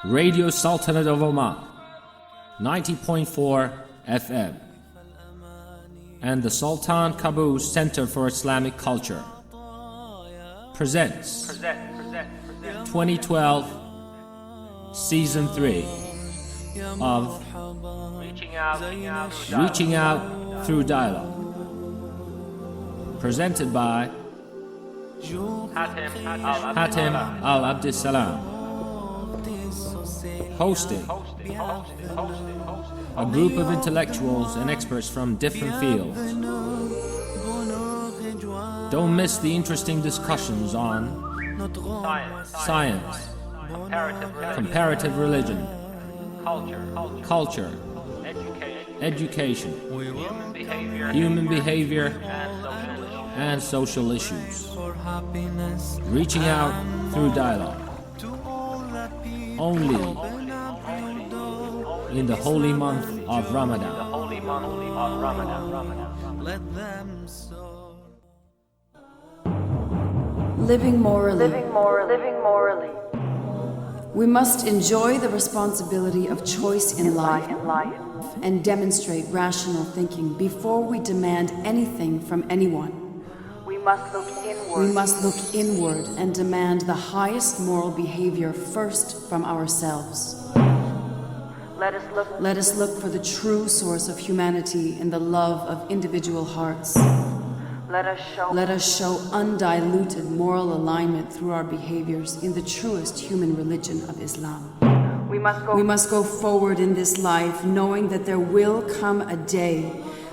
Radio Sultanate of Oman, 90.4 FM, and the Sultan Qaboos Center for Islamic Culture presents 2012 Season 3 of Reaching Out Through Dialogue, presented by Hatem Al-Abdissalam, hosting a group of intellectuals and experts from different fields. Don't miss the interesting discussions on science, comparative religion, culture, education, human behavior, and social issues. Reaching out through dialogue. Only in the holy month of Ramadan. Living morally. We must enjoy the responsibility of choice in life and demonstrate rational thinking before we demand anything from anyone. We must look inward and demand the highest moral behavior first from ourselves. Let us look for the true source of humanity in the love of individual hearts. Let us show undiluted moral alignment through our behaviors in the truest human religion of Islam. We must go forward in this life knowing that there will come a day,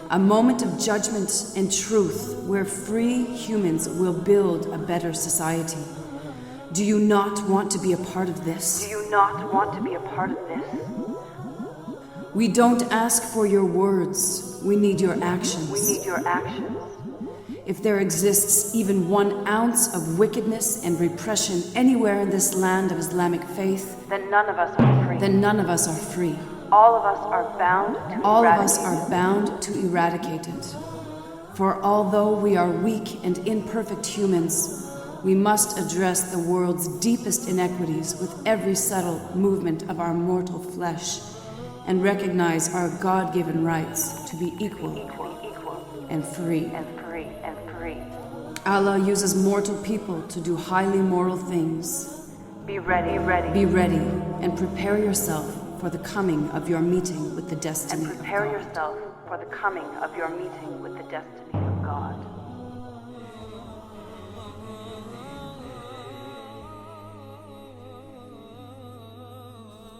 a moment of judgment and truth where free humans will build a better society. Do you not want to be a part of this? We don't ask for your words, we need your actions. If there exists even 1 ounce of wickedness and repression anywhere in this land of Islamic faith, then none of us are free. All of us are bound to eradicate it. For although we are weak and imperfect humans, we must address the world's deepest inequities with every subtle movement of our mortal flesh and recognize our God-given rights to be equal and free. Allah uses mortal people to do highly moral things. Be ready and prepare yourself for the coming of your meeting with the destiny of God.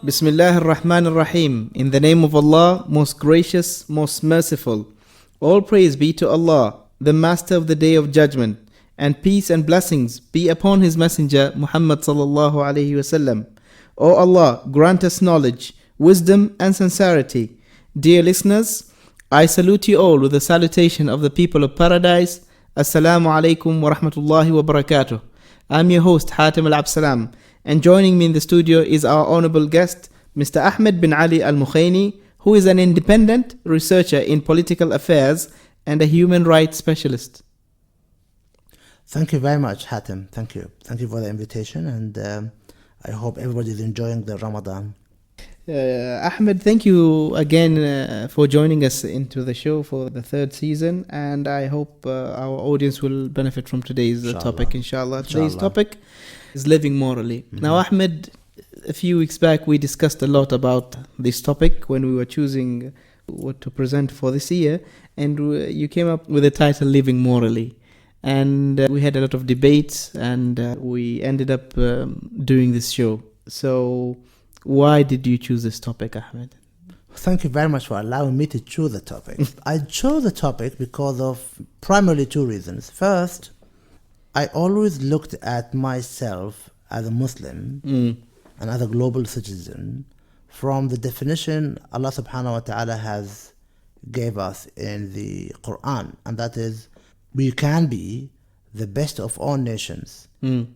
Bismillah ar-Rahman ar-Rahim. In the name of Allah, most gracious, most merciful. All praise be to Allah, the Master of the Day of Judgment, and peace and blessings be upon His Messenger Muhammad sallallahu alaihi wasallam. O Allah, grant us knowledge, wisdom and sincerity. Dear listeners, I salute you all with the salutation of the people of paradise. Assalamu alaikum wa rahmatullahi wa barakatuh. I'm your host Hatem Al-Abdissalam, and joining me in the studio is our honorable guest, Mr. Ahmed bin Ali Al-Mukhaini, who is an independent researcher in political affairs and a human rights specialist. Thank you very much, Hatem. Thank you for the invitation, and I hope everybody is enjoying the Ramadan. Ahmed, thank you again for joining us into the show for the 3rd season, and I hope our audience will benefit from today's topic, inshallah. Today's topic is living morally. Mm-hmm. Now, Ahmed, a few weeks back we discussed a lot about this topic when we were choosing what to present for this year, and you came up with the title Living Morally. And we had a lot of debates, and we ended up doing this show. So why did you choose this topic, Ahmed? Thank you very much for allowing me to choose the topic. I chose the topic because of primarily 2 reasons. First, I always looked at myself as a Muslim and as a global citizen from the definition Allah subhanahu wa ta'ala has gave us in the Quran, and that is, we can be the best of all nations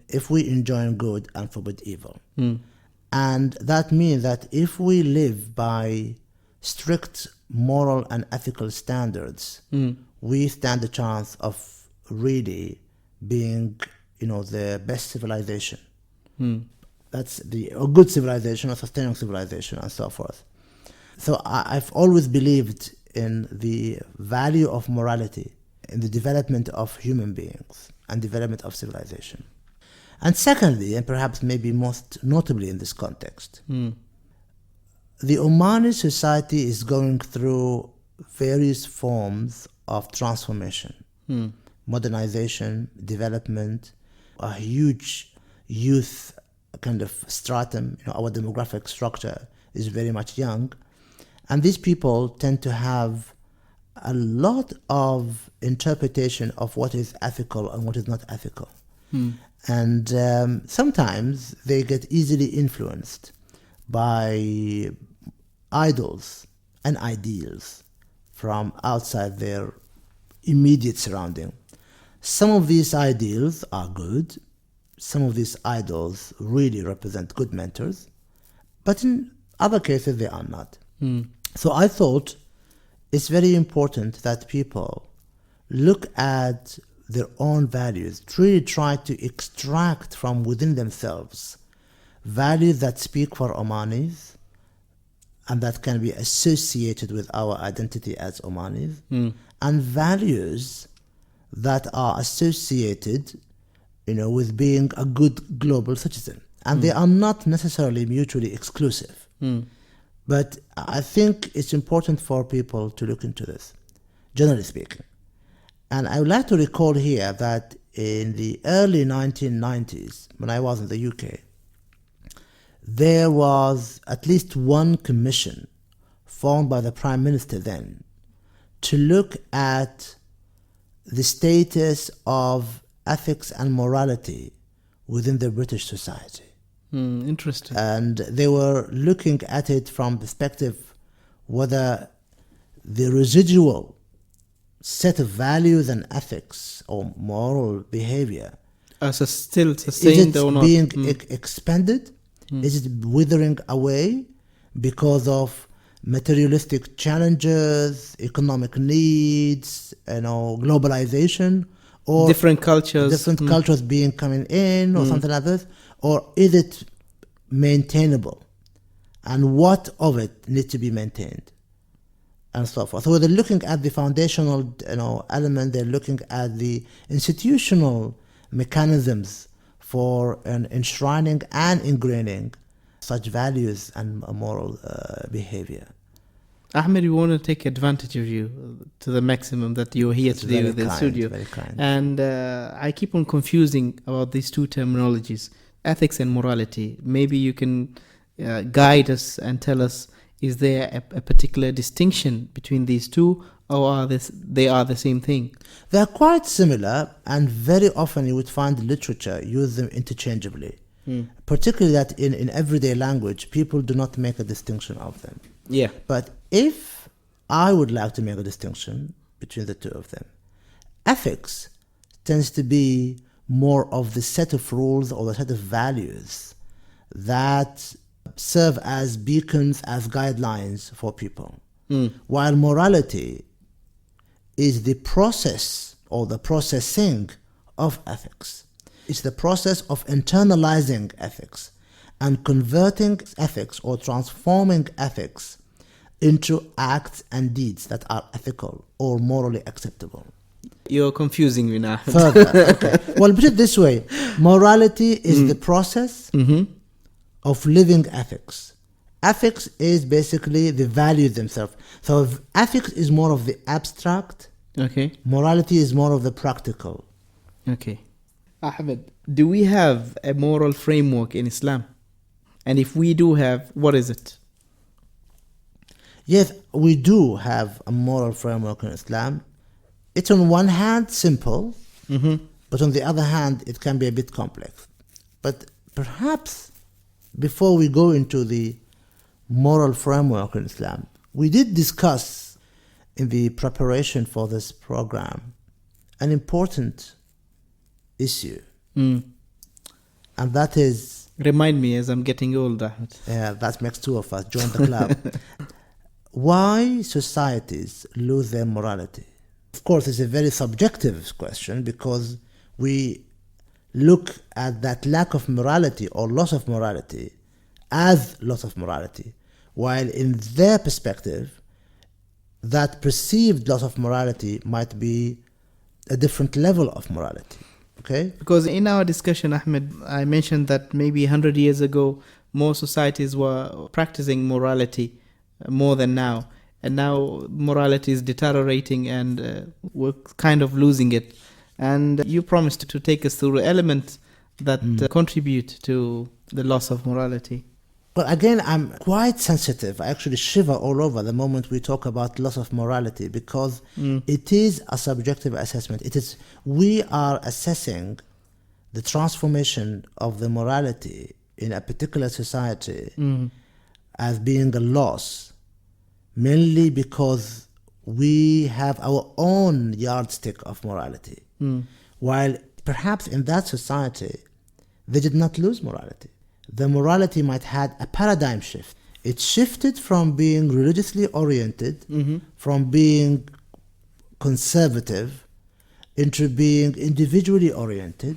if we enjoin good and forbid evil. And that means that if we live by strict moral and ethical standards, we stand a chance of really being, the best civilization. That's a good civilization, a sustaining civilization, and so forth. So I've always believed in the value of morality in the development of human beings and development of civilization. And secondly, and perhaps maybe most notably in this context, the Omani society is going through various forms of transformation, modernization, development, a huge youth kind of stratum. Our demographic structure is very much young. And these people tend to have a lot of interpretation of what is ethical and what is not ethical. And sometimes they get easily influenced by idols and ideals from outside their immediate surrounding. Some of these ideals are good. Some of these idols really represent good mentors. But in other cases, they are not. So I thought it's very important that people look at their own values, really try to extract from within themselves values that speak for Omanis and that can be associated with our identity as Omanis, and values that are associated, with being a good global citizen. And they are not necessarily mutually exclusive. But I think it's important for people to look into this, generally speaking. And I would like to recall here that in the early 1990s, when I was in the UK, there was at least one commission formed by the Prime Minister then to look at the status of ethics and morality within the British society. Interesting. And they were looking at it from perspective whether the residual set of values and ethics or moral behavior Still sustained or not? Is it being expanded? Is it withering away because of materialistic challenges, economic needs, globalization, or different cultures cultures coming in, or something like this? Or is it maintainable? And what of it needs to be maintained? And so forth. So they're looking at the foundational element, they're looking at the institutional mechanisms for enshrining and ingraining such values and moral behavior. Ahmed, we want to take advantage of you to the maximum that you're here It's today very with the kind, studio. very kind. And I keep on confusing about these two terminologies, ethics and morality. Maybe you can guide us and tell us, is there a particular distinction between these two, or they are the same thing? They are quite similar, and very often you would find literature use them interchangeably. Particularly that in everyday language, people do not make a distinction of them. Yeah. But if I would like to make a distinction between the two of them, ethics tends to be more of the set of rules or the set of values that serve as beacons, as guidelines for people. While morality is the process or the processing of ethics. It's the process of internalizing ethics and converting ethics or transforming ethics into acts and deeds that are ethical or morally acceptable. You're confusing me now. Further, okay. Well, put it this way. Morality is the process of living ethics. Ethics is basically the values themselves. So ethics is more of the abstract. Okay. Morality is more of the practical. Okay. Ahmed, do we have a moral framework in Islam? And if we do have, what is it? Yes, we do have a moral framework in Islam. It's on one hand simple, but on the other hand, it can be a bit complex. But perhaps before we go into the moral framework in Islam, we did discuss in the preparation for this program an important issue. And that is... Remind me as I'm getting old, Ahmed. Yeah, that makes two of us. Join the club. Why societies lose their morality? Of course, it's a very subjective question because we look at that lack of morality or loss of morality as loss of morality, while in their perspective, that perceived loss of morality might be a different level of morality. Okay? Because in our discussion, Ahmed, I mentioned that maybe 100 years ago, more societies were practicing morality more than now. And now morality is deteriorating and we're kind of losing it. And you promised to take us through elements that contribute to the loss of morality. But again, I'm quite sensitive. I actually shiver all over the moment we talk about loss of morality, because it is a subjective assessment. We are assessing the transformation of the morality in a particular society as being a loss, mainly because we have our own yardstick of morality. While perhaps in that society, they did not lose morality. The morality might have had a paradigm shift. It shifted from being religiously oriented, from being conservative, into being individually oriented,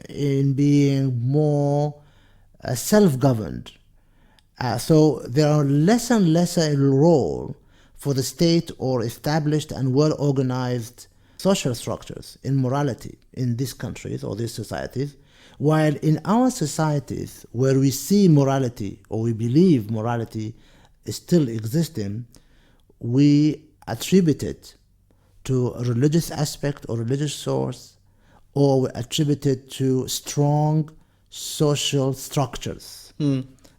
in being more self-governed. So there are less and less a role for the state or established and well-organized social structures in morality in these countries or these societies, while in our societies where we see morality or we believe morality is still existing, we attribute it to a religious aspect or religious source, or we attribute it to strong social structures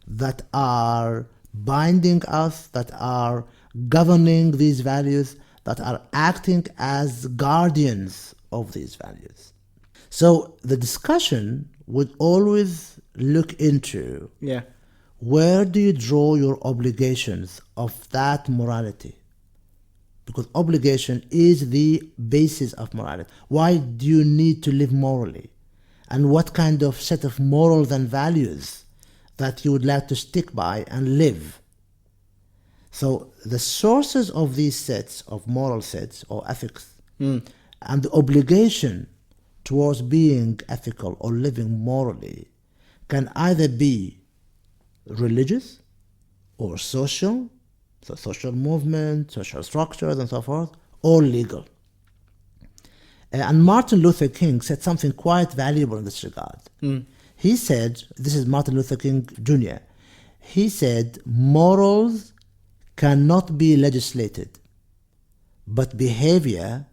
that are binding us, that are governing these values, that are acting as guardians of these values. So the discussion would always look into where do you draw your obligations of that morality? Because obligation is the basis of morality. Why do you need to live morally? And what kind of set of morals and values that you would like to stick by and live? So the sources of these sets of moral sets or ethics and the obligation towards being ethical or living morally can either be religious or social, so social movement, social structures and so forth, or legal. And Martin Luther King said something quite valuable in this regard. He said, this is Martin Luther King Jr., he said, morals cannot be legislated, but behavior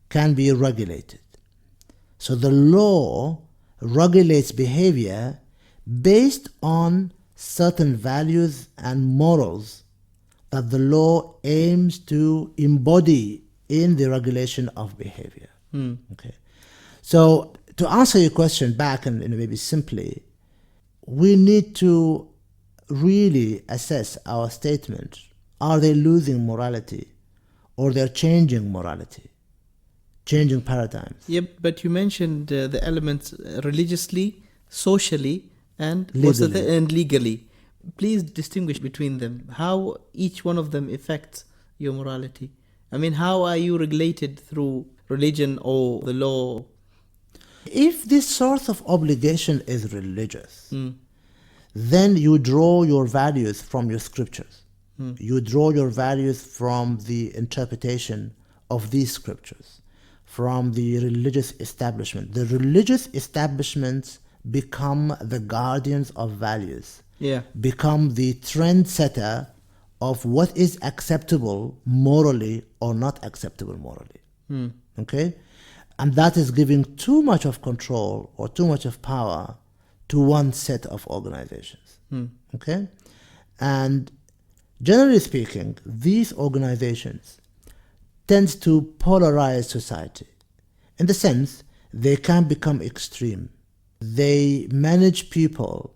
can be regulated. So the law regulates behavior based on certain values and morals that the law aims to embody in the regulation of behavior. Okay. So to answer your question back and maybe simply, we need to really assess our statement. Are they losing morality or they're changing morality? Changing paradigms. Yep, but you mentioned the elements religiously, socially, and legally. And legally. Please distinguish between them. How each one of them affects your morality. I mean, how are you regulated through religion or the law? If this source of obligation is religious, then you draw your values from your scriptures. You draw your values from the interpretation of these scriptures, from the religious establishment. The religious establishments become the guardians of values, become the trendsetter of what is acceptable morally or not acceptable morally. Okay? And that is giving too much of control or too much of power to one set of organizations. Okay? And generally speaking, these organizations tend to polarize society. In the sense, they can become extreme. They manage people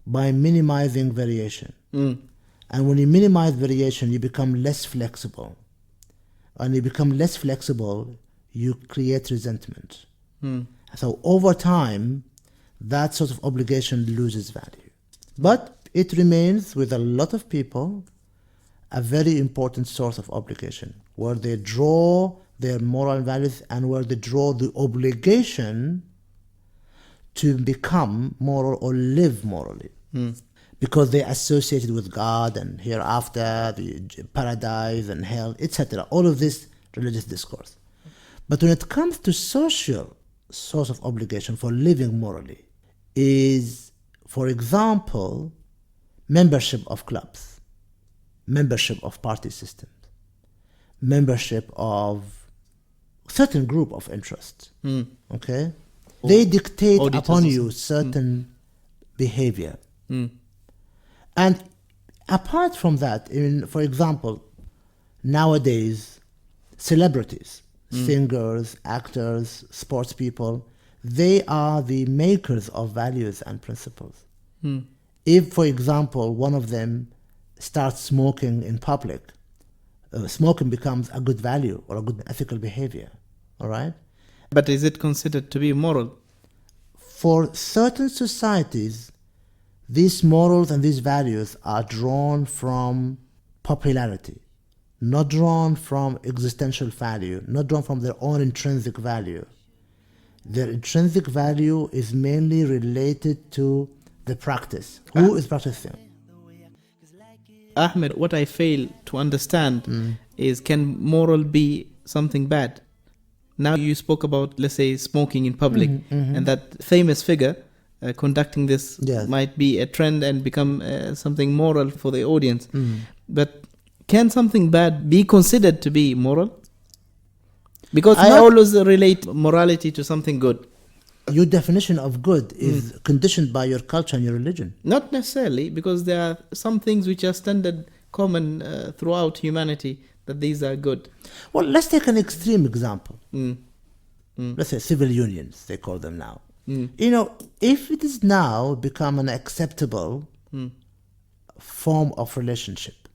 by minimizing variation. And when you minimize variation, you become less flexible. And you become less flexible, you create resentment. So over time, that sort of obligation loses value. But it remains with a lot of people a very important source of obligation, where they draw their moral values and where they draw the obligation to become moral or live morally. Because they associated with God and hereafter, the paradise and hell, etc. All of this religious discourse. But when it comes to social source of obligation for living morally, is, for example, membership of clubs, membership of party systems, membership of certain group of interests. Okay? They dictate auditors upon or you certain behavior. And apart from that, for example, nowadays, celebrities, singers, actors, sports people, they are the makers of values and principles. If, for example, one of them starts smoking in public, smoking becomes a good value or a good ethical behavior. All right? But is it considered to be moral? For certain societies, these morals and these values are drawn from popularity, not drawn from existential value, not drawn from their own intrinsic value. Their intrinsic value is mainly related to the practice. Who is practicing? Ahmed, what I fail to understand is, can moral be something bad? Now you spoke about, let's say, smoking in public, and that famous figure conducting this Yes. might be a trend and become something moral for the audience. But can something bad be considered to be moral? Because I always relate morality to something good. Your definition of good is conditioned by your culture and your religion. Not necessarily, because there are some things which are standard common throughout humanity, that these are good. Well, let's take an extreme example. Let's say civil unions, they call them now. You know, if it is now become an acceptable form of relationship,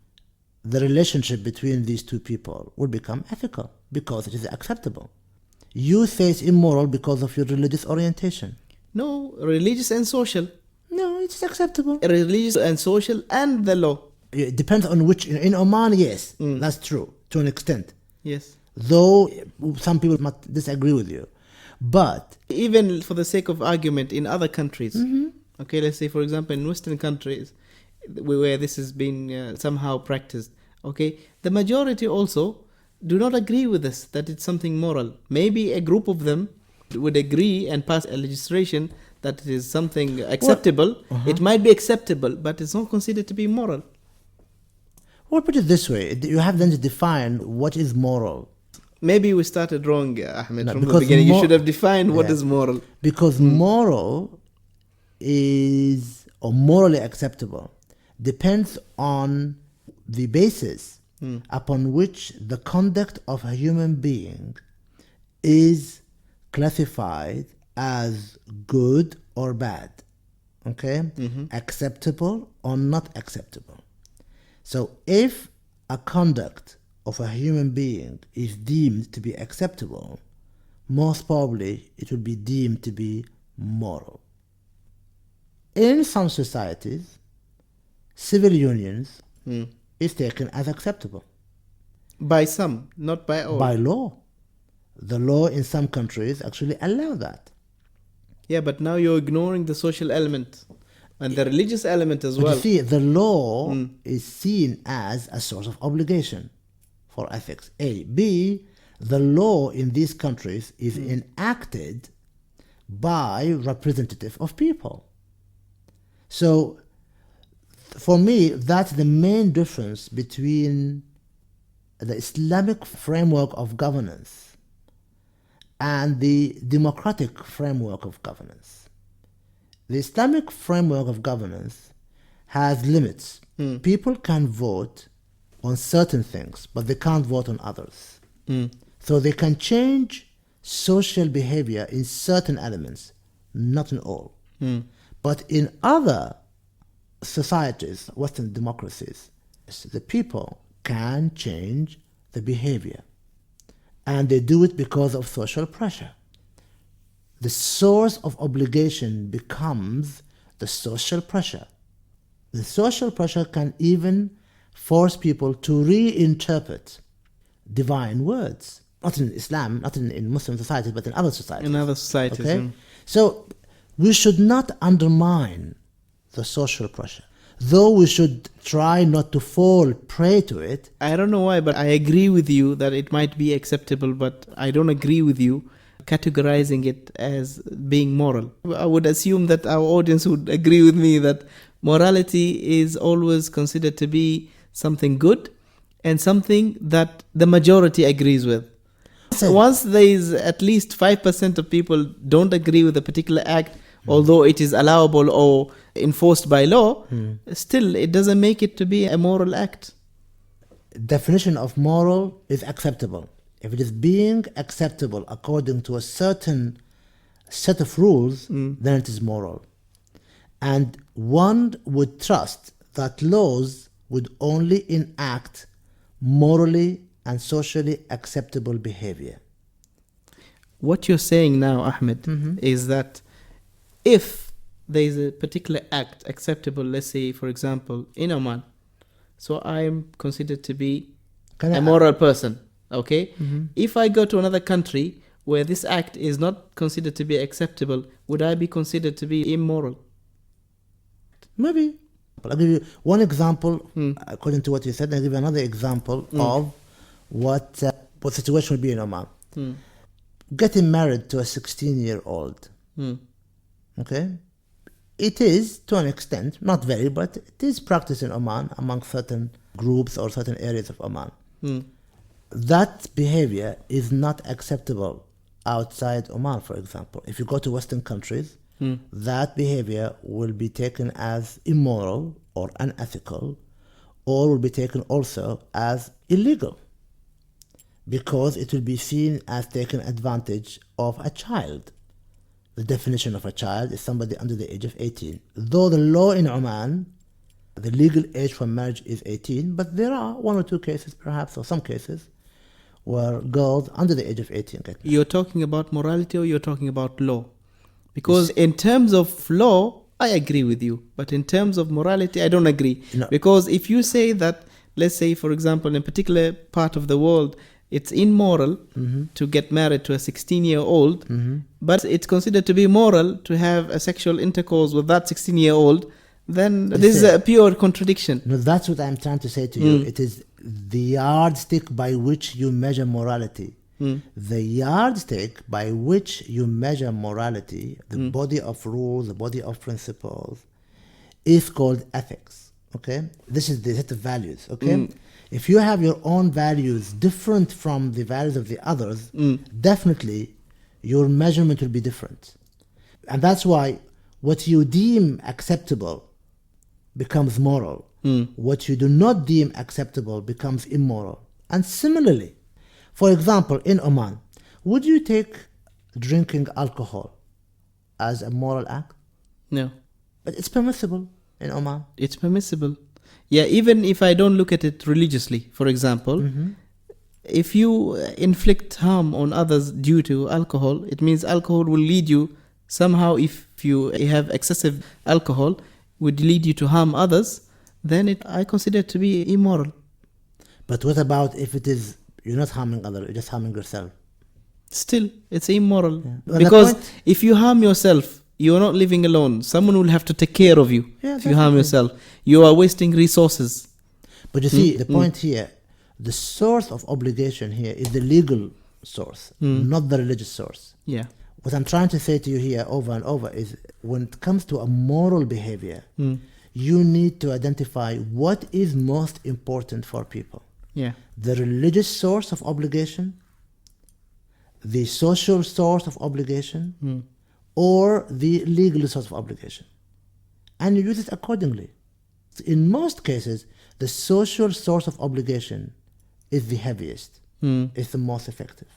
the relationship between these two people will become ethical because it is acceptable. You say it's immoral because of your religious orientation. No, religious and social. No, it's acceptable. Religious and social and the law. It depends on which. In Oman, yes, that's true to an extent. Yes. Though some people might disagree with you. But even for the sake of argument, in other countries, okay, let's say, for example, in Western countries, where this has been somehow practiced, okay, the majority also do not agree with this, that it's something moral. Maybe a group of them would agree and pass a legislation that it is something acceptable. It might be acceptable, but it's not considered to be moral. Well, put it this way. You have then to define what is moral. Maybe we started wrong, Ahmed, No, from the because beginning. You should have defined what Yeah. is moral. Because moral is, or morally acceptable, depends on the basis upon which the conduct of a human being is classified as good or bad. Okay? Acceptable or not acceptable. So if a conduct of a human being is deemed to be acceptable, most probably it will be deemed to be moral. In some societies, civil unions is taken as acceptable. By some, not by all. By law. The law in some countries actually allow that. Yeah, but now you're ignoring the social element and the religious element as But well. you see, the law is seen as a source of obligation for ethics. A. B. The law in these countries is enacted by representative of people. So, for me, that's the main difference between the Islamic framework of governance and the democratic framework of governance. The Islamic framework of governance has limits. People can vote on certain things, but they can't vote on others. So they can change social behavior in certain elements, not in all. But in other societies, Western democracies, the people can change the behavior. And they do it because of social pressure. The source of obligation becomes the social pressure. The social pressure can even force people to reinterpret divine words. Not in Islam, not in Muslim societies, but in other societies. In other societies. Okay? So we should not undermine the social pressure. Though we should try not to fall prey to it. I don't know why, but I agree with you that it might be acceptable, but I don't agree with you categorizing it as being moral. I would assume that our audience would agree with me that morality is always considered to be something good and something that the majority agrees with. So once there is at least 5% of people don't agree with a particular act, although it is allowable or enforced by law, still it doesn't make it to be a moral act. Definition of moral is acceptable. If it is being acceptable according to a certain set of rules, then it is moral. And one would trust that laws would only enact morally and socially acceptable behavior. What you're saying now, Ahmed, is that if there is a particular act acceptable, let's say, for example, in Oman, so I am considered to be a moral person, okay? If I go to another country where this act is not considered to be acceptable, would I be considered to be immoral? Maybe. I'll give you one example, according to what you said, and I'll give you another example of what situation would be in Oman. Getting married to a 16-year-old. Okay? It is, to an extent, not very, but it is practiced in Oman among certain groups or certain areas of Oman. That behavior is not acceptable outside Oman, for example. If you go to Western countries, that behavior will be taken as immoral or unethical, or will be taken also as illegal, because it will be seen as taking advantage of a child. The definition of a child is somebody under the age of 18. Though the law in Oman, the legal age for marriage is 18, but there are one or two cases perhaps, or some cases, where girls under the age of 18 get married. You're talking about morality or you're talking about law? Because in terms of law, I agree with you. But in terms of morality, I don't agree. No. Because if you say that, let's say, for example, in a particular part of the world, it's immoral to get married to a 16-year-old, but it's considered to be moral to have a sexual intercourse with that 16-year-old, then this is a pure contradiction. No, that's what I'm trying to say to you. It is the yardstick by which you measure morality. The yardstick by which you measure morality, the body of rules, the body of principles, is called ethics. Okay? This is the set of values. Okay? If you have your own values different from the values of the others, definitely your measurement will be different. And that's why what you deem acceptable becomes moral. What you do not deem acceptable becomes immoral. And similarly, for example, in Oman, would you take drinking alcohol as a moral act? No. But it's permissible in Oman. It's permissible. Yeah, even if I don't look at it religiously, for example, if you inflict harm on others due to alcohol, it means alcohol will lead you somehow, if you have excessive alcohol, would lead you to harm others, then I consider it to be immoral. But what about if it is, you're not harming others, you're just harming yourself? Still, it's immoral. Well, because if you harm yourself, you're not living alone. Someone will have to take care of you if you harm yourself. You are wasting resources. But you see, the point here, the source of obligation here is the legal source, not the religious source. Yeah. What I'm trying to say to you here over and over is, when it comes to a moral behavior, you need to identify what is most important for people. Yeah. The religious source of obligation, the social source of obligation, or the legal source of obligation. And you use it accordingly. In most cases, the social source of obligation is the heaviest, is the most effective.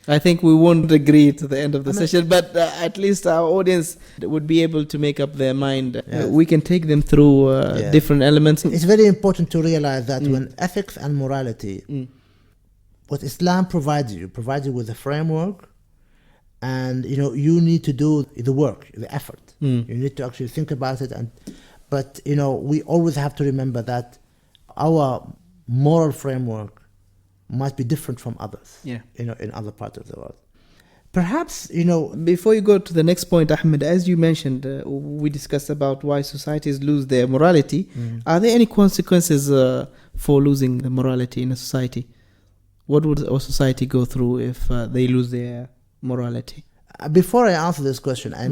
I think we won't agree to the end of the session, but at least our audience would be able to make up their mind. We can take them through different elements. It's very important to realize that when ethics and morality, what Islam provides you with a framework, and you need to do the work, the effort. You need to actually think about it. But we always have to remember that our moral framework must be different from others. In other parts of the world. Perhaps, Before you go to the next point, Ahmed, as you mentioned, we discussed about why societies lose their morality. Are there any consequences for losing the morality in a society? What would a society go through if they lose their morality? Before I answer this question, I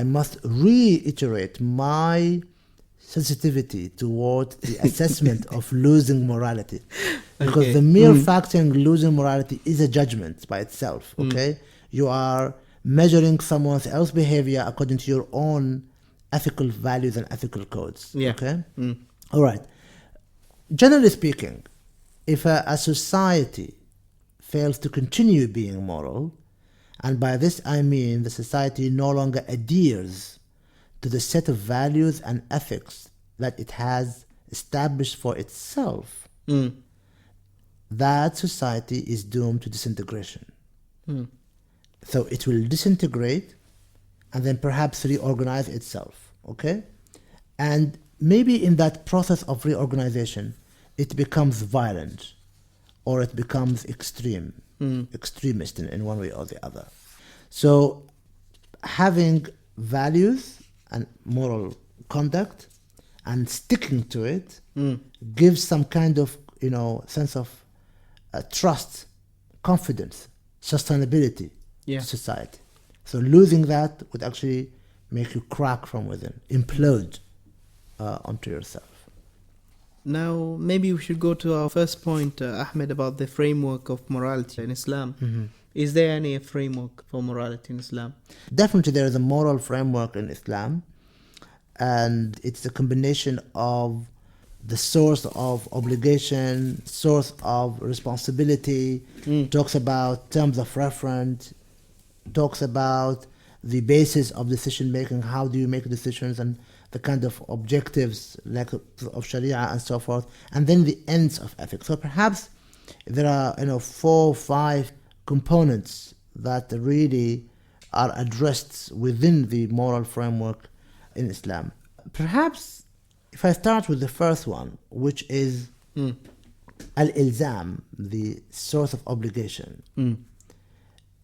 must reiterate my sensitivity toward the assessment of losing morality. Because the mere fact saying losing morality is a judgment by itself, okay? You are measuring someone else's behavior according to your own ethical values and ethical codes, okay? All right. Generally speaking, if a society fails to continue being moral, and by this I mean the society no longer adheres to the set of values and ethics that it has established for itself, that society is doomed to disintegration. So it will disintegrate and then perhaps reorganize itself, okay? And maybe in that process of reorganization, it becomes violent or it becomes extremist in one way or the other. So having values and moral conduct and sticking to it gives some kind of sense of trust, confidence, sustainability to society. So losing that would actually make you crack from within, implode onto yourself. Now, maybe we should go to our first point, Ahmed, about the framework of morality in Islam. Is there any framework for morality in Islam? Definitely there is a moral framework in Islam, and it's a combination of the source of obligation, source of responsibility, talks about terms of reference, talks about the basis of decision making, how do you make decisions, and the kind of objectives like of Sharia and so forth, and then the ends of ethics. So perhaps there are 4 or 5 components that really are addressed within the moral framework in Islam. Perhaps if I start with the first one, which is al-ilzam, the source of obligation.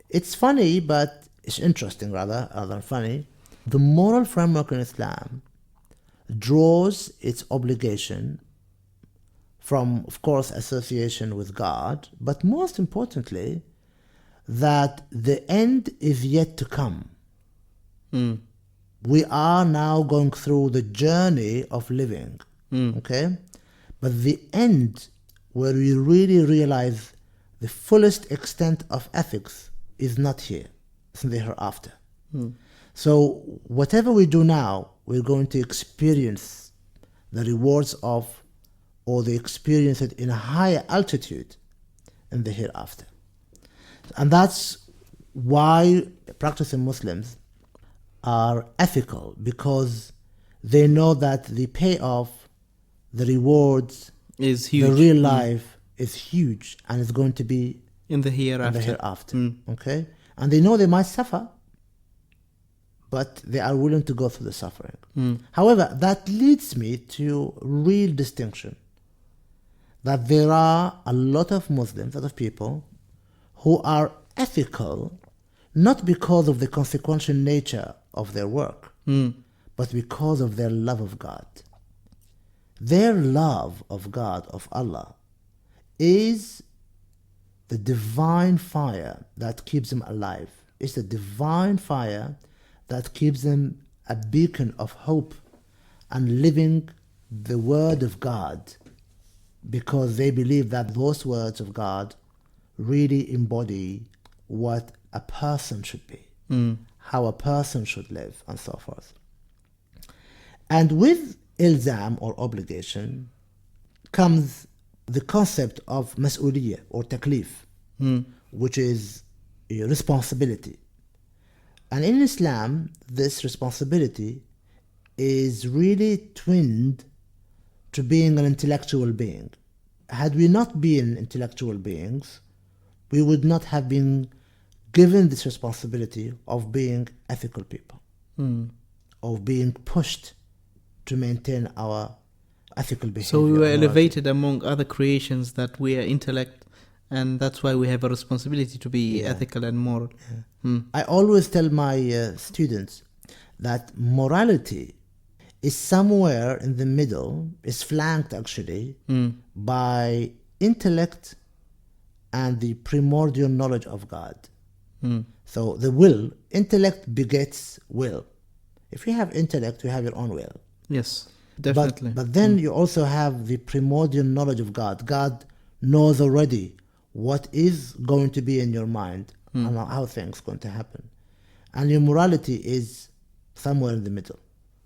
It's funny, but it's interesting rather than funny. The moral framework in Islam draws its obligation from, of course, association with God, but most importantly, that the end is yet to come. We are now going through the journey of living, okay? But the end, where we really realize the fullest extent of ethics, is not here. It's in the hereafter. So whatever we do now, we're going to experience the rewards of, or they experience it in a higher altitude in the hereafter. And that's why practicing Muslims are ethical, because they know that the payoff, the rewards, is huge. The real life is huge, and it's going to be in the hereafter. In the hereafter. Okay? And they know they might suffer, but they are willing to go through the suffering. However, that leads me to real distinction. That there are a lot of Muslims, a lot of people, who are ethical, not because of the consequential nature of their work, but because of their love of God. Their love of God, of Allah, is the divine fire that keeps them alive. It's the divine fire that keeps them a beacon of hope and living the word of God, because they believe that those words of God really embody what a person should be, how a person should live, and so forth. And with ilzam, or obligation, comes the concept of mas'uliyah, or taklif, which is a responsibility. And in Islam, this responsibility is really twinned to being an intellectual being. Had we not been intellectual beings, we would not have been given this responsibility of being ethical people, of being pushed to maintain our ethical behavior. So we were elevated among other creations that we are intellect And that's why we have a responsibility to be ethical and moral. I always tell my students that morality is somewhere in the middle, is flanked actually by intellect and the primordial knowledge of God. So the will, intellect begets will. If you have intellect, you have your own will. Yes, definitely. But then you also have the primordial knowledge of God. God knows already what is going to be in your mind and how things are going to happen. And your morality is somewhere in the middle.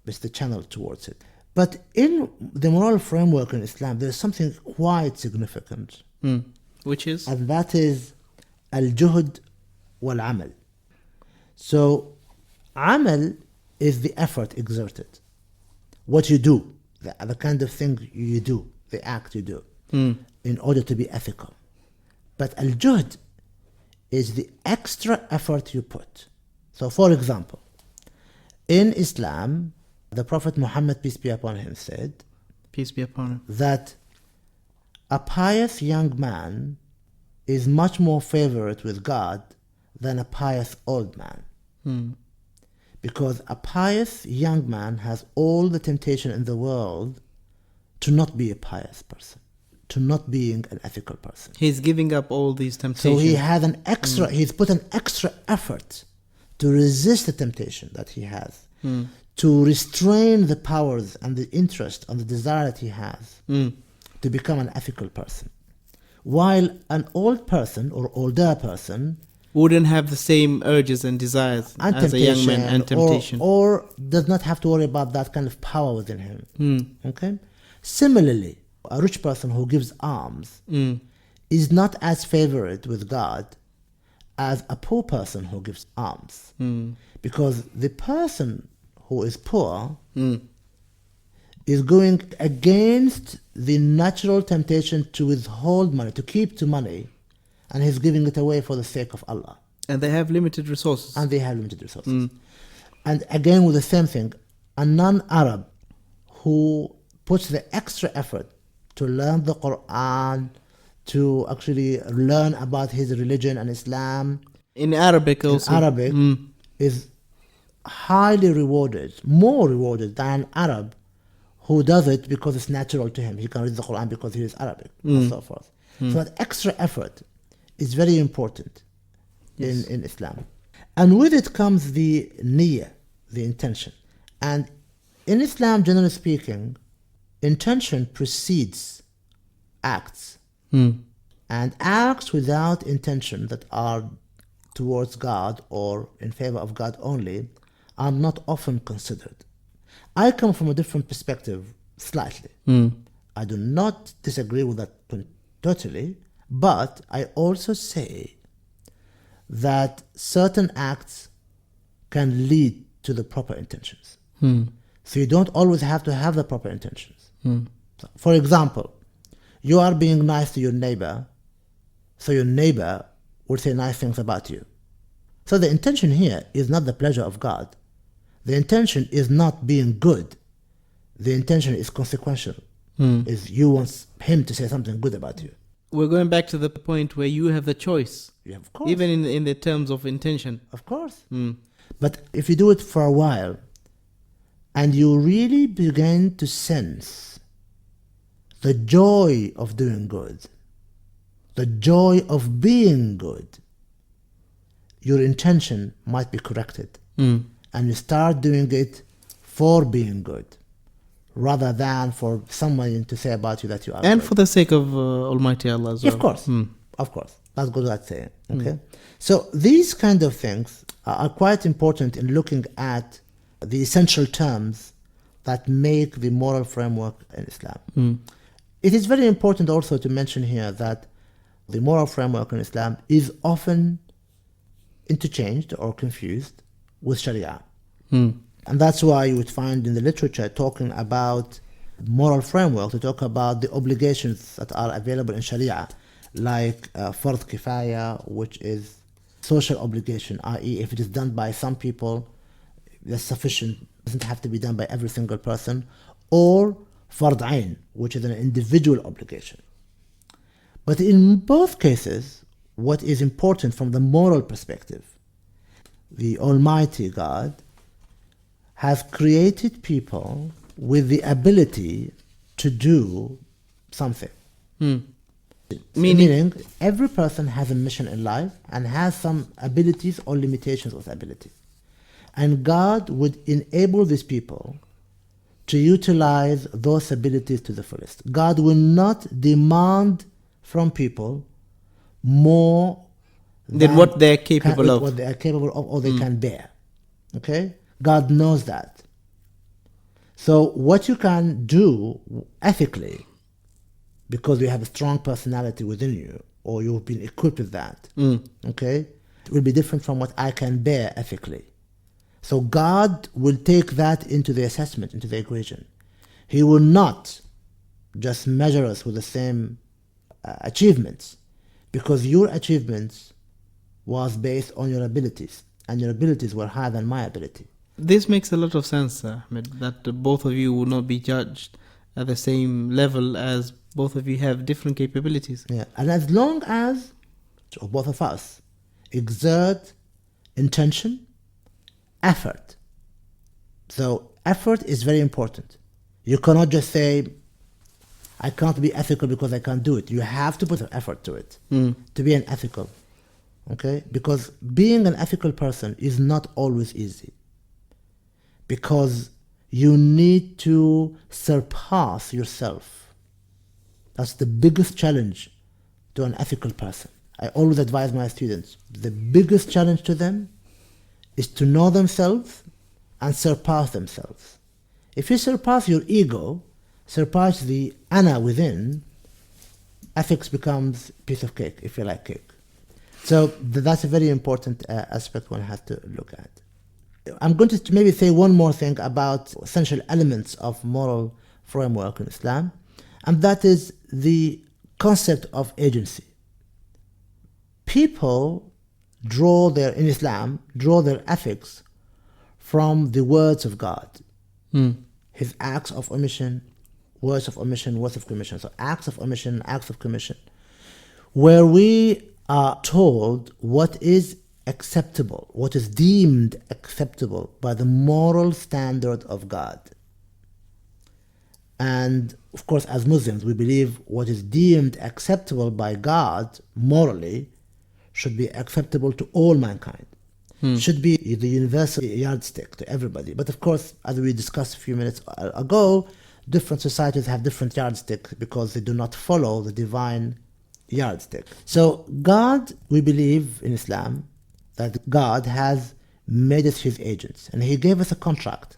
It's the channel towards it. But in the moral framework in Islam, there's something quite significant. Which is? And that is al-juhd wal-amal. So, amal is the effort exerted. What you do, the kind of thing you do, the act you do, in order to be ethical. But al-juhd is the extra effort you put. So, for example, in Islam, the Prophet Muhammad, peace be upon him, said Peace be upon him. that a pious young man is much more favorite with God than a pious old man. Because a pious young man has all the temptation in the world to not be a pious person, to not being an ethical person. He's giving up all these temptations. So he had an extra, he's put an extra effort to resist the temptation that he has, to restrain the powers and the interest and the desire that he has to become an ethical person. While an old person or older person wouldn't have the same urges and desires and as a young man and temptation. or does not have to worry about that kind of power within him. Okay? Similarly, a rich person who gives alms is not as favorite with God as a poor person who gives alms. Because the person who is poor is going against the natural temptation to withhold money, to keep to money, and he's giving it away for the sake of Allah. And they have limited resources. And they have limited resources. And again, with the same thing, a non-Arab who puts the extra effort to learn the Quran, to actually learn about his religion and Islam, in Arabic also. Arabic, is highly rewarded, more rewarded than an Arab who does it because it's natural to him. He can read the Quran because he is Arabic, and so forth. So that extra effort is very important in Islam. And with it comes the niyyah, the intention. And in Islam, generally speaking, intention precedes acts. And acts without intention that are towards God or in favor of God only are not often considered. I come from a different perspective, slightly. I do not disagree with that totally, but I also say that certain acts can lead to the proper intentions. So you don't always have to have the proper intentions. So, for example, you are being nice to your neighbor, so your neighbor will say nice things about you. So the intention here is not the pleasure of God. The intention is not being good. The intention is consequential. Is you want him to say something good about you. We're going back to the point where you have the choice. Yeah, of course. Even in the terms of intention. Of course. But if you do it for a while, and you really begin to sense the joy of doing good, the joy of being good, your intention might be corrected. And you start doing it for being good, rather than for someone to say about you that you are And good. for the sake of Almighty Allah as well. Of course. Of course. That goes without saying. Okay? So these kind of things are quite important in looking at the essential terms that make the moral framework in Islam. It is very important also to mention here that the moral framework in Islam is often interchanged or confused with Sharia. And that's why you would find in the literature talking about moral framework, to talk about the obligations that are available in Sharia, like Fard Kifaya, which is social obligation, i.e. if it is done by some people, that's sufficient, it doesn't have to be done by every single person, or Fard Ain, which is an individual obligation. But in both cases, what is important from the moral perspective, the Almighty God has created people with the ability to do something. Meaning, every person has a mission in life and has some abilities or limitations of ability. And God would enable these people to utilize those abilities to the fullest. God will not demand from people more than what they're capable of. What they are capable of or they can bear. Okay? God knows that. So what you can do ethically, because you have a strong personality within you, or you've been equipped with that, okay, it will be different from what I can bear ethically. So God will take that into the assessment, into the equation. He will not just measure us with the same achievements, because your achievements was based on your abilities, and your abilities were higher than my ability. This makes a lot of sense, Ahmed, that both of you will not be judged at the same level as both of you have different capabilities. Yeah, and as long as both of us exert intention, effort. So effort is very important. You cannot just say, I can't be ethical because I can't do it. You have to put an effort to it to be an ethical. Okay? Because being an ethical person is not always easy. Because you need to surpass yourself. That's the biggest challenge to an ethical person. I always advise my students, the biggest challenge to them is to know themselves and surpass themselves. If you surpass your ego, surpass the ana within, ethics becomes a piece of cake, if you like cake. So that's a very important aspect one has to look at. I'm going to maybe say one more thing about essential elements of moral framework in Islam, and that is the concept of agency. People in Islam, draw their ethics from the words of God. His acts of omission, words of omission, words of commission. So acts of omission, acts of commission. Where we are told what is acceptable, what is deemed acceptable by the moral standard of God. And of course, as Muslims, we believe what is deemed acceptable by God morally should be acceptable to all mankind. Should be the universal yardstick to everybody. But of course, as we discussed a few minutes ago, different societies have different yardsticks because they do not follow the divine yardstick. So God, we believe in Islam, that God has made us his agents. And he gave us a contract.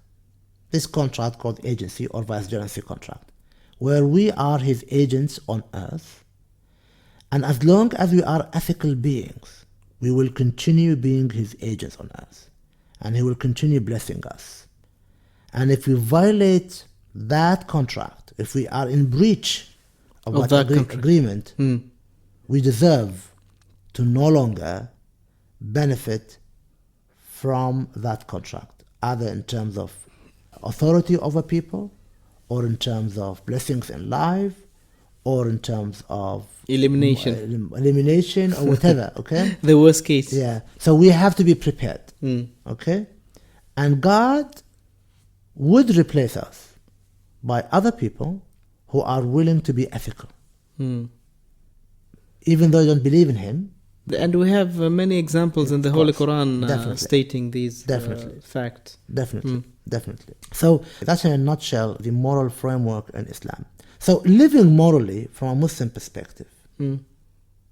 This contract called agency or vicegerency contract, where we are his agents on earth. And as long as we are ethical beings, we will continue being his agents on earth. And he will continue blessing us. And if we violate that contract, if we are in breach of that agreement, we deserve to no longer benefit from that contract, either in terms of authority over people, or in terms of blessings in life, or in terms of elimination or whatever, okay? The worst case. Yeah. So we have to be prepared, okay? And God would replace us by other people who are willing to be ethical. Even though you don't believe in him. And we have many examples in the Holy Quran stating these facts. Definitely. So that's in a nutshell the moral framework in Islam. So living morally from a Muslim perspective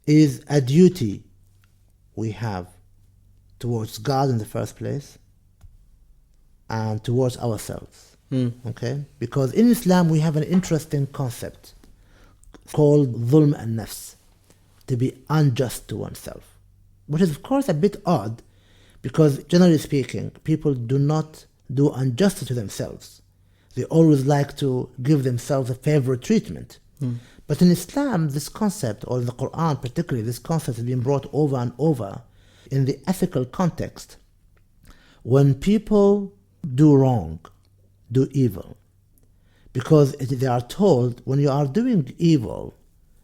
is a duty we have towards God in the first place and towards ourselves. Okay? Because in Islam we have an interesting concept called dhulm al-nafs, to be unjust to oneself, which is of course a bit odd because generally speaking people do not do injustice to themselves. They always like to give themselves a favorite treatment. But in Islam, this concept, or in the Quran particularly, this concept has been brought over and over in the ethical context. When people do wrong, do evil, because they are told when you are doing evil,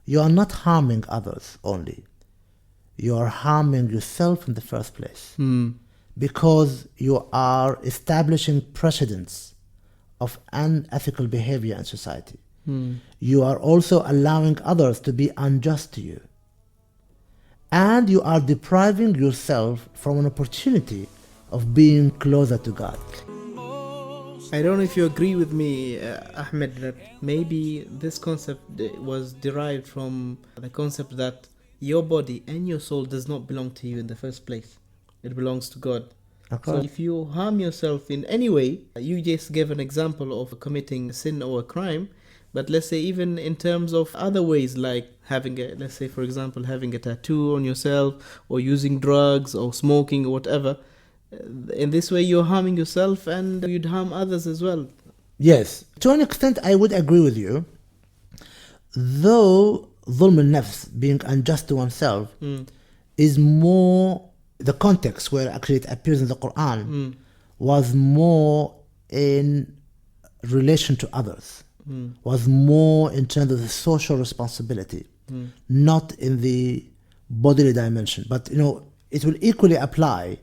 you are not harming others only. You are harming yourself in the first place. Because you are establishing precedents of unethical behavior in society. You are also allowing others to be unjust to you. And you are depriving yourself from an opportunity of being closer to God. I don't know if you agree with me, Ahmed, that maybe this concept was derived from the concept that your body and your soul does not belong to you in the first place. It belongs to God. Okay. So if you harm yourself in any way, you just gave an example of committing a sin or a crime, but let's say even in terms of other ways, like having let's say for example, having a tattoo on yourself, or using drugs, or smoking, or whatever, in this way you're harming yourself and you'd harm others as well. Yes, to an extent I would agree with you. Though dhulm al-nafs, being unjust to oneself, is more, the context where actually it appears in the Quran was more in relation to others, was more in terms of the social responsibility, not in the bodily dimension. But it will equally apply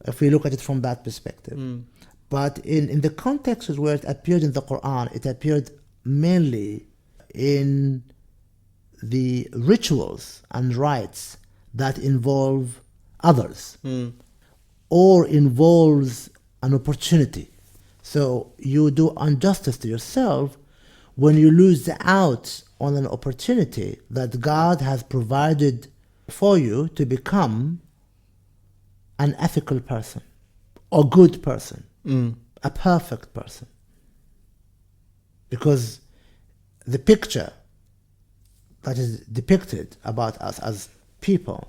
if we look at it from that perspective. But in the context where it appeared in the Quran, it appeared mainly in the rituals and rites that involve others or involves an opportunity. So you do injustice to yourself when you lose out on an opportunity that God has provided for you to become an ethical person, a good person, a perfect person. Because the picture that is depicted about us as people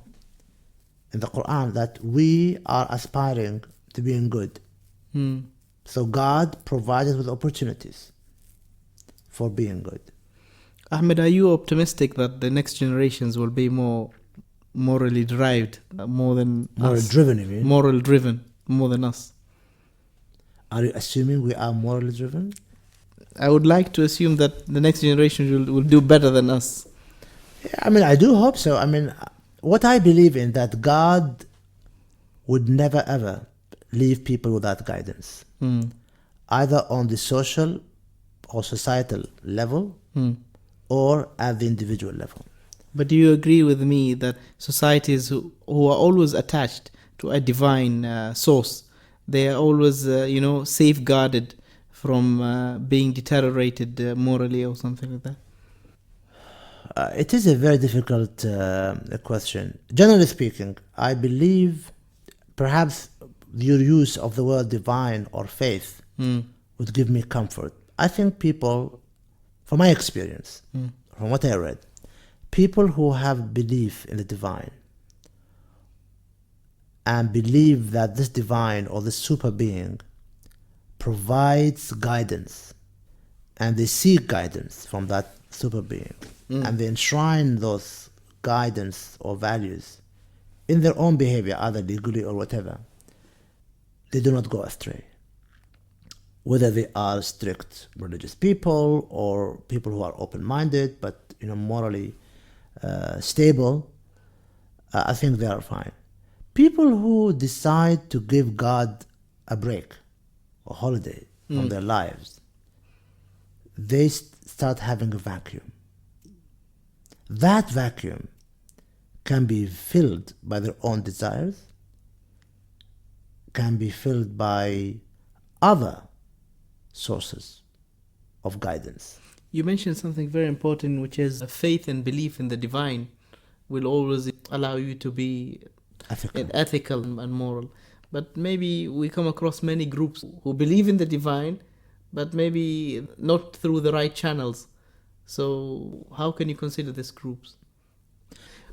in the Quran, that we are aspiring to being good. So God provided with opportunities for being good. Ahmed, are you optimistic that the next generations will be more morally derived, more than Moral us? driven, you mean? Moral driven, more than us? Are you assuming we are morally driven? I would like to assume that the next generation will do better than us. I mean, I do hope so. I mean, what I believe in, that God would never ever leave people without guidance, either on the social or societal level or at the individual level. But do you agree with me that societies who are always attached to a divine source, they are always, safeguarded from being deteriorated morally or something like that? It is a very difficult question. Generally speaking, I believe perhaps your use of the word divine or faith would give me comfort. I think people, from my experience, from what I read, people who have belief in the divine and believe that this divine or this super being provides guidance, and they seek guidance from that super being, and they enshrine those guidance or values in their own behavior, either legally or whatever, they do not go astray. Whether they are strict religious people or people who are open-minded but morally stable, I think they are fine. People who decide to give God a break, a holiday from their lives, they start having a vacuum. That vacuum can be filled by their own desires, can be filled by other sources of guidance. You mentioned something very important, which is faith and belief in the divine will always allow you to be ethical and moral. But maybe we come across many groups who believe in the divine, but maybe not through the right channels. So how can you consider these groups?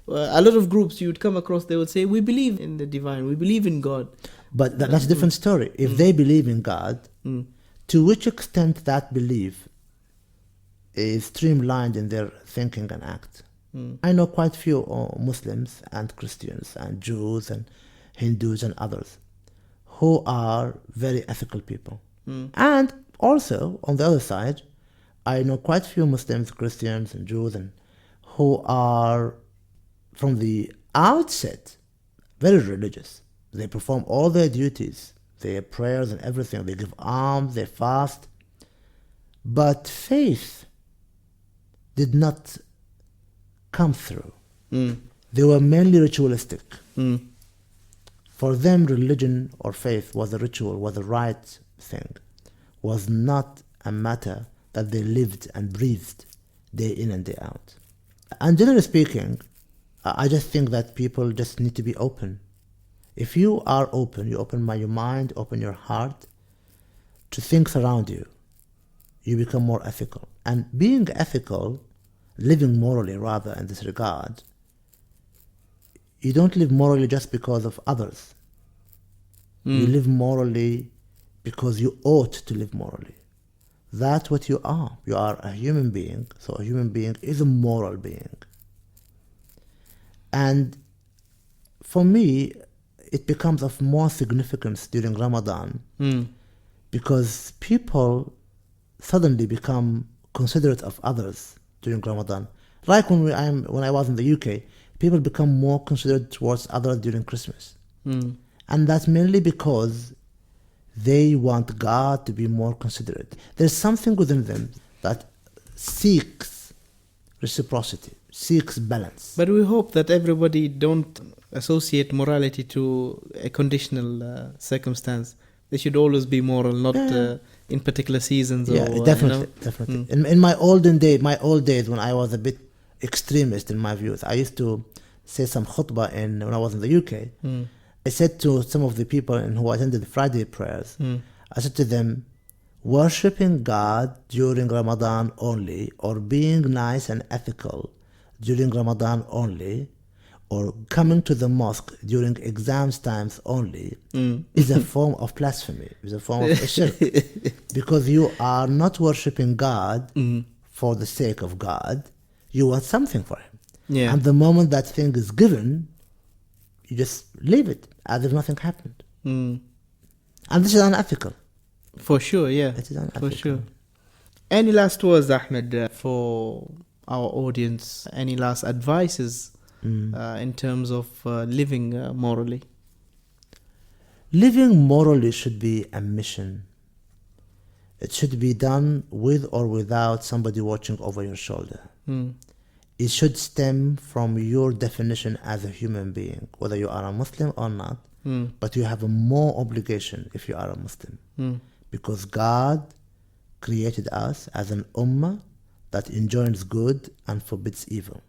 A lot of groups you would come across, they would say, we believe in the divine, we believe in God. But that's a different story. If they believe in God, to which extent that belief is streamlined in their thinking and act. I know quite few Muslims and Christians and Jews and Hindus and others who are very ethical people. And also, on the other side, I know quite few Muslims, Christians and Jews and who are from the outset very religious. They perform all their duties, their prayers and everything. They give alms, they fast. But faith did not come through. They were mainly ritualistic. For them, religion or faith was a ritual, was a right thing, was not a matter that they lived and breathed day in and day out. And generally speaking, I just think that people just need to be open. If you are open, you open your mind, open your heart to things around you, you become more ethical. And being ethical, living morally rather in this regard, you don't live morally just because of others. You live morally because you ought to live morally. That's what you are. You are a human being. So a human being is a moral being. And for me, it becomes of more significance during Ramadan because people suddenly become considerate of others during Ramadan. Like when I was in the UK, people become more considerate towards others during Christmas. And that's mainly because they want God to be more considerate. There's something within them that seeks reciprocity, seeks balance. But we hope that everybody don't associate morality to a conditional circumstance. They should always be moral, not in particular seasons. Yeah, or, definitely, definitely. In my old days when I was a bit extremist in my views, I used to say some khutbah when I was in the UK. I said to some of the people who attended the Friday prayers, I said to them, worshipping God during Ramadan only, or being nice and ethical during Ramadan only, or coming to the mosque during exams times only, is a form of blasphemy, is a form of shirk. Because you are not worshipping God for the sake of God, you want something for Him. Yeah. And the moment that thing is given, you just leave it as if nothing happened. And this is unethical. For sure, yeah. It is unethical. For sure. Any last words, Ahmed, for our audience? Any last advices in terms of living morally? Living morally should be a mission. It should be done with or without somebody watching over your shoulder. It should stem from your definition as a human being, whether you are a Muslim or not, but you have a more obligation if you are a Muslim. Because God created us as an ummah that enjoins good and forbids evil.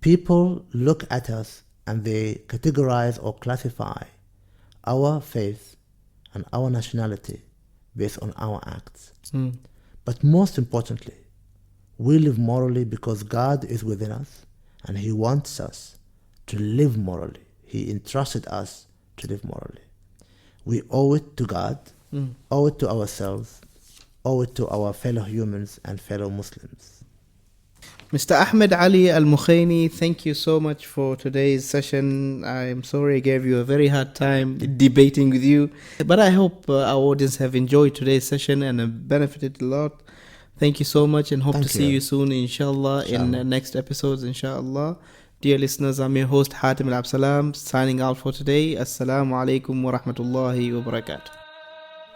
People look at us and they categorize or classify our faith and our nationality based on our acts. But most importantly, we live morally because God is within us and He wants us to live morally. He entrusted us to live morally. We owe it to God, owe it to ourselves, owe it to our fellow humans and fellow Muslims. Mr. Ahmed Ali Al-Mukhaini, thank you so much for today's session. I'm sorry I gave you a very hard time debating with you, but I hope our audience have enjoyed today's session and have benefited a lot. Thank you so much and hope to see you soon, inshallah, in the next episodes, inshallah. Dear listeners, I'm your host, Hatim Al-Absalam, signing out for today. Assalamu alaikum wa rahmatullahi wa barakatuh.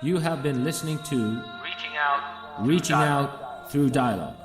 You have been listening to Reaching Out Through Dialogue.